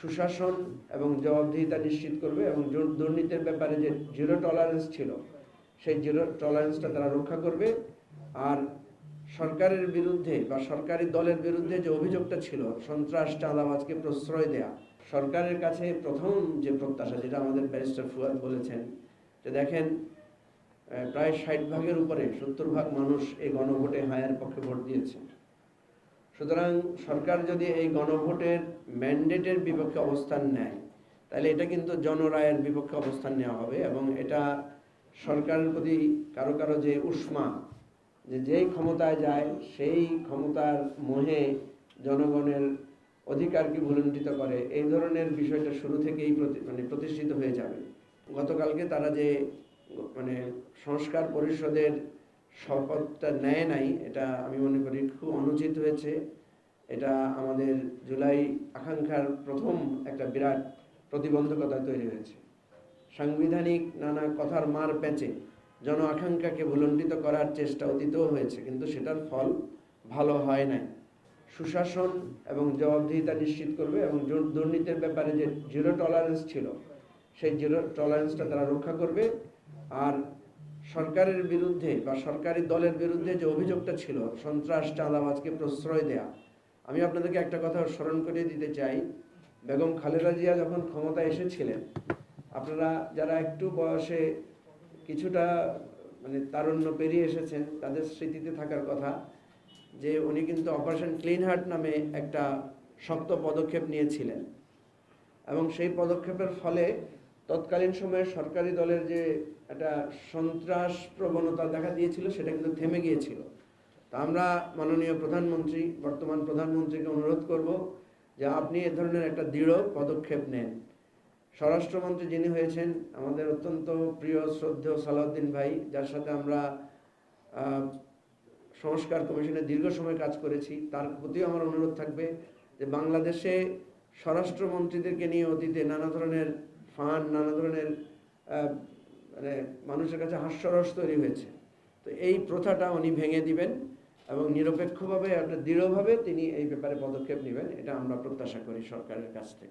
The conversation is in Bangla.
সুশাসন এবং জবাবদিহিতা নিশ্চিত করবে এবং দুর্নীতির ব্যাপারে যে জিরো টলারেন্স ছিল সেই জিরো টলারেন্সটা তারা রক্ষা করবে। আর সরকারের বিরুদ্ধে বা সরকারি দলের বিরুদ্ধে যে অভিযোগটা ছিল সন্ত্রাস চাঁদাবাজকে প্রশ্রয় দেয়া, সরকারের কাছে প্রথম যে প্রত্যাশা, যেটা আমাদের ব্যারিস্টার ফুয়াদ বলেছেন যে দেখেন প্রায় 60% উপরে 70% মানুষ এই গণভোটে হায়ের পক্ষে ভোট দিয়েছেন। সুতরাং সরকার যদি এই গণভোটের ম্যান্ডেটের বিপক্ষে অবস্থান নেয় তাহলে এটা কিন্তু জনরায়ের বিপক্ষে অবস্থান নেওয়া হবে এবং এটা সরকারের প্রতি কারো কারো যে উষ্মা, যে যেই ক্ষমতায় যায় সেই ক্ষমতার মোহে জনগণের অধিকারকে ভুলুণ্ঠিত করে, এই ধরনের বিষয়টা শুরু থেকেই প্রতিষ্ঠিত হয়ে যাবে। গতকালকে তারা যে সংস্কার পরিষদের শপথটা নেয় নাই, এটা আমি মনে করি খুব অনুচিত হয়েছে। এটা আমাদের জুলাই আকাঙ্ক্ষার প্রথম একটা বিরাট প্রতিবন্ধকতা তৈরি হয়েছে। সাংবিধানিক নানা কথার মার প্যাঁচে জন আকাঙ্ক্ষাকে ভুলুণ্ঠিত করার চেষ্টা অতীতও হয়েছে, কিন্তু সেটার ফল ভালো হয় নাই। সুশাসন এবং জবাবদিহিতা নিশ্চিত করবে এবং দুর্নীতির ব্যাপারে যে জিরো টলারেন্স ছিল সেই জিরো টলারেন্সটা তারা রক্ষা করবে। আর সরকারের বিরুদ্ধে বা সরকারি দলের বিরুদ্ধে যে অভিযোগটা ছিল সন্ত্রাস চাঁদাবাজকে প্রশ্রয় দেয়া, আমি আপনাদেরকে একটা কথা স্মরণ করিয়ে দিতে চাই। বেগম খালেদা জিয়া যখন ক্ষমতায় এসেছিলেন, আপনারা যারা একটু বয়সে কিছুটা তারুণ্য পেরিয়ে এসেছেন তাদের স্মৃতিতে থাকার কথা যে উনি কিন্তু অপারেশন ক্লিন হার্ট নামে একটা শক্ত পদক্ষেপ নিয়েছিলেন এবং সেই পদক্ষেপের ফলে তৎকালীন সময়ে সরকারি দলের যে একটা সন্ত্রাস প্রবণতা দেখা দিয়েছিল সেটা কিন্তু থেমে গিয়েছিল। তা আমরা মাননীয় প্রধানমন্ত্রী, বর্তমান প্রধানমন্ত্রীকে অনুরোধ করব যে আপনি এ ধরনের একটা দৃঢ় পদক্ষেপ নেন। স্বরাষ্ট্রমন্ত্রী যিনি হয়েছেন আমাদের অত্যন্ত প্রিয় শ্রদ্ধেয় সালাউদ্দিন ভাই, যার সাথে আমরা সংস্কার কমিশনে দীর্ঘ সময় কাজ করেছি, তার প্রতিও আমার অনুরোধ থাকবে যে বাংলাদেশে স্বরাষ্ট্রমন্ত্রীদেরকে নিয়ে অতীতে নানা ধরনের ফান্ড, নানা ধরনের মানুষের কাছে হাস্যরস তৈরি হয়েছে। তো এই প্রথাটা উনি ভেঙে দিবেন এবং নিরপেক্ষভাবে একটা দৃঢ়ভাবে তিনি এই ব্যাপারে পদক্ষেপ নেবেন, এটা আমরা প্রত্যাশা করি সরকারের কাছ থেকে।